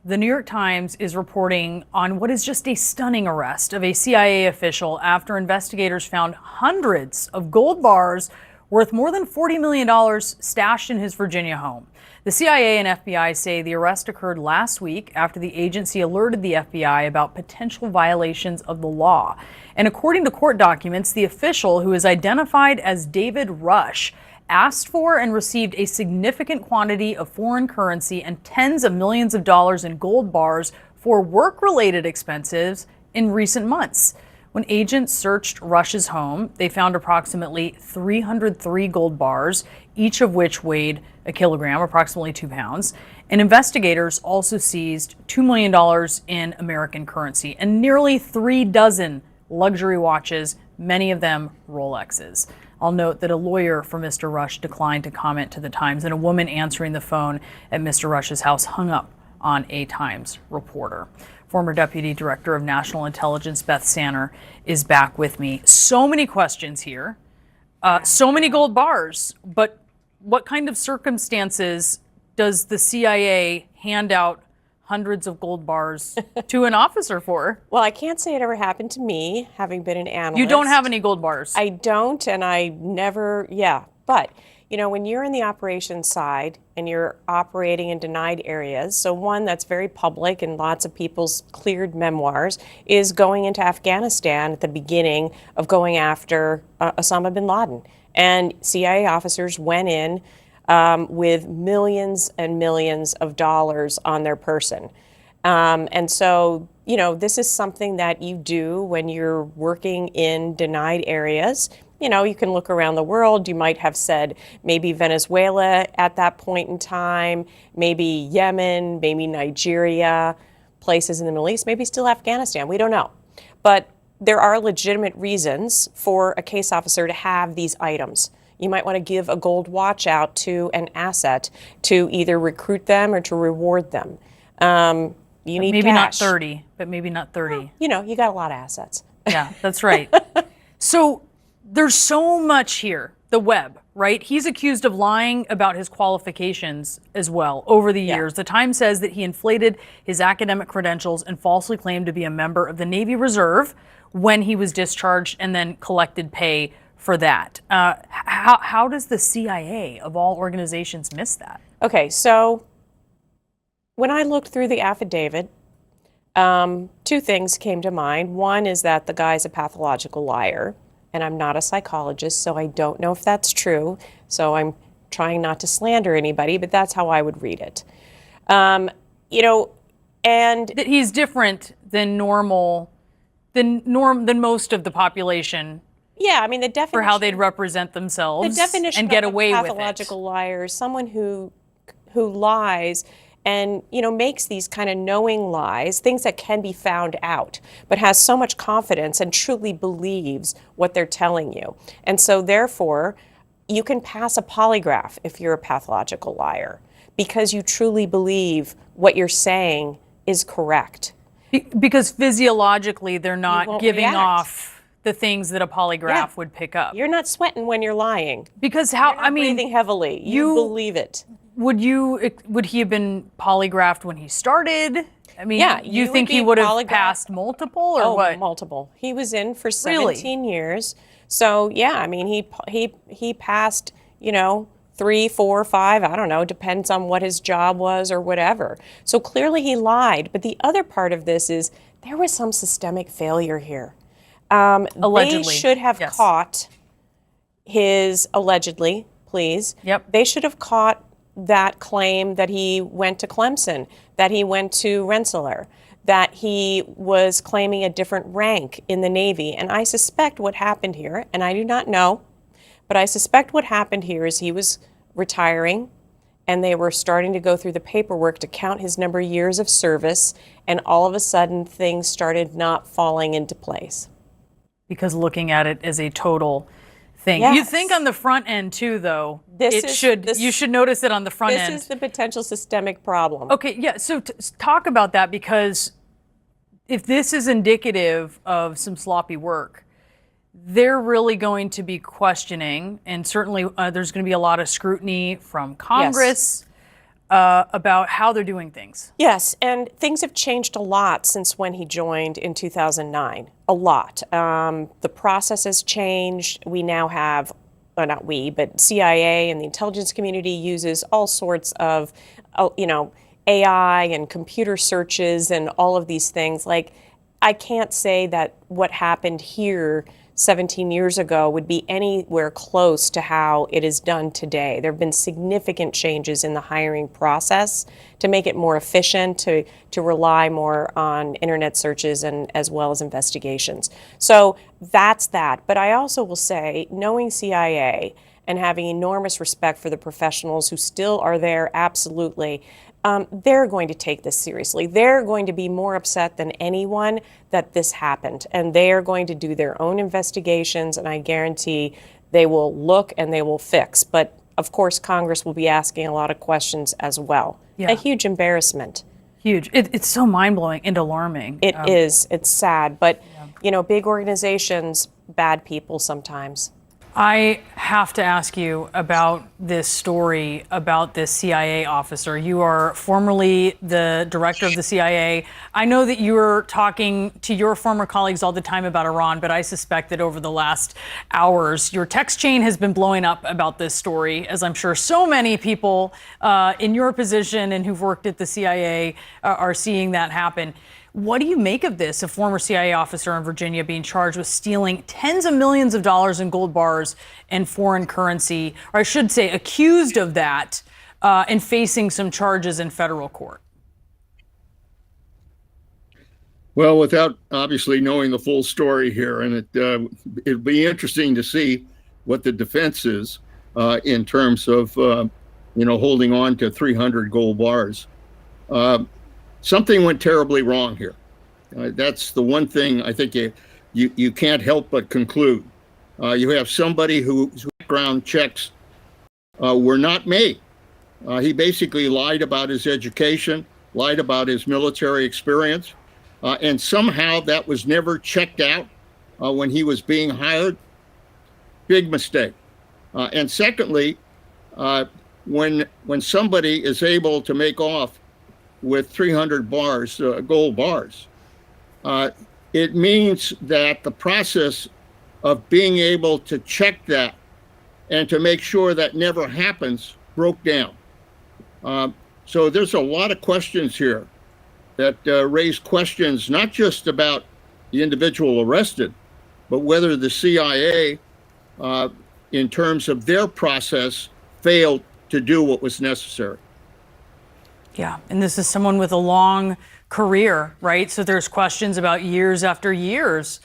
The New York Times is reporting on what is just a stunning arrest of a CIA official after investigators found hundreds of gold bars worth more than $40 million stashed in his Virginia home. The CIA and FBI say the arrest occurred last week after the agency alerted the FBI about potential violations of the law. And according to court documents, the official, who is identified as David Rush, asked for and received a significant quantity of foreign currency and tens of millions of dollars in gold bars for work-related expenses in recent months. When agents searched Rush's home, they found approximately 303 gold bars, each of which weighed a kilogram, approximately 2 pounds. And investigators also seized $2 million in American currency and nearly 3 dozen luxury watches, many of them Rolexes. I'll note that a lawyer for Mr. Rush declined to comment to the Times, and a woman answering the phone at Mr. Rush's house hung up on a Times reporter. Former Deputy Director of National Intelligence Beth Sanner is back with me. So many questions here, so many gold bars, but what kind of circumstances does the CIA hand out hundreds of gold bars to an officer for? Well, I can't say it ever happened to me, having been an analyst. You don't have any gold bars? I don't, and I never, But, you know, when you're in the operations side and you're operating in denied areas, so one that's very public and lots of people's cleared memoirs is going into Afghanistan at the beginning of going after Osama bin Laden. And CIA officers went in with millions and millions of dollars on their person. And so, you know, this is something that you do when you're working in denied areas. You know, you can look around the world. You might have said maybe Venezuela at that point in time, maybe Yemen, maybe Nigeria, places in the Middle East, maybe still Afghanistan. We don't know. But there are legitimate reasons for a case officer to have these items. You might want to give a gold watch out to an asset to either recruit them or to reward them. You need maybe cash. not 30, but maybe not 30. Well, you know, you got a lot of assets. Yeah, that's right. So there's so much here, the web, right? He's accused of lying about his qualifications as well over the years. The Times says that he inflated his academic credentials and falsely claimed to be a member of the Navy Reserve when he was discharged and then collected pay for that. How does the CIA, of all organizations, miss that? Okay, so when I looked through the affidavit, 2 things came to mind. One is that the guy's a pathological liar, and I'm not a psychologist, so I don't know if that's true. So I'm trying not to slander anybody, but that's how I would read it. You know, and that he's different than than most of the population. Yeah, I mean, the definition for how they'd represent themselves the definition and get of away a with it. Pathological liar is someone who lies and, you know, makes these kind of knowing lies, things that can be found out, but has so much confidence and truly believes what they're telling you. And so therefore, you can pass a polygraph if you're a pathological liar because you truly believe what you're saying is correct. Because physiologically, they're not giving react. Off the things that a polygraph would pick up. You're not sweating when you're lying. Because how, You're not breathing heavily. You believe it. Would he have been polygraphed when he started? I mean, yeah, you think he would have passed multiple or what? Multiple. He was in for 17 years. So yeah, I mean, he passed, you know, 3, 4, 5, I don't know, depends on what his job was or whatever. So clearly he lied. But the other part of this is there was some systemic failure here. Allegedly. They should have caught his, allegedly, please. Yep. They should have caught that claim that he went to Clemson, that he went to Rensselaer, that he was claiming a different rank in the Navy. And I suspect what happened here, and I do not know, but I suspect what happened here is he was retiring and they were starting to go through the paperwork to count his number of years of service, and all of a sudden things started not falling into place. Because looking at it as a total thing. Yes. You think on the front end too, though, you should notice it on the front end. This is the potential systemic problem. Okay, yeah, so talk about that, because if this is indicative of some sloppy work, they're really going to be questioning, and certainly there's going to be a lot of scrutiny from Congress. about how they're doing things. Yes, and things have changed a lot since when he joined in 2009. A lot. The process has changed. We now have, well, not we, but CIA and the intelligence community uses all sorts of, AI and computer searches and all of these things. Like, I can't say that what happened here 17 years ago would be anywhere close to how it is done today. There have been significant changes in the hiring process to make it more efficient, to rely more on internet searches and as well as investigations. So that's that. But I also will say, knowing CIA and having enormous respect for the professionals who still are there, absolutely, they're going to take this seriously. They're going to be more upset than anyone that this happened, and they are going to do their own investigations, and I guarantee they will look and they will fix. But of course, Congress will be asking a lot of questions as well. Yeah. A huge embarrassment. Huge. It's so mind-blowing and alarming. It is. It's sad. But, big organizations, bad people sometimes. I have to ask you about this story about this CIA officer. You are formerly the director of the CIA. I know that you're talking to your former colleagues all the time about Iran, but I suspect that over the last hours, your text chain has been blowing up about this story, as I'm sure so many people in your position and who've worked at the CIA are seeing that happen. What do you make of this? A former CIA officer in Virginia being charged with stealing tens of millions of dollars in gold bars and foreign currency, or I should say accused of that, and facing some charges in federal court. Well, without obviously knowing the full story here, and it'd be interesting to see what the defense is in terms of holding on to 300 gold bars. Something went terribly wrong here. That's the one thing I think you can't help but conclude. You have somebody whose background checks were not made. He basically lied about his education, lied about his military experience, and somehow that was never checked out when he was being hired. Big mistake. And secondly, when somebody is able to make off with 300 bars, gold bars, it means that the process of being able to check that and to make sure that never happens broke down. So there's a lot of questions here that raise questions not just about the individual arrested, but whether the CIA, in terms of their process, failed to do what was necessary. Yeah, and this is someone with a long career, right? So there's questions about years after years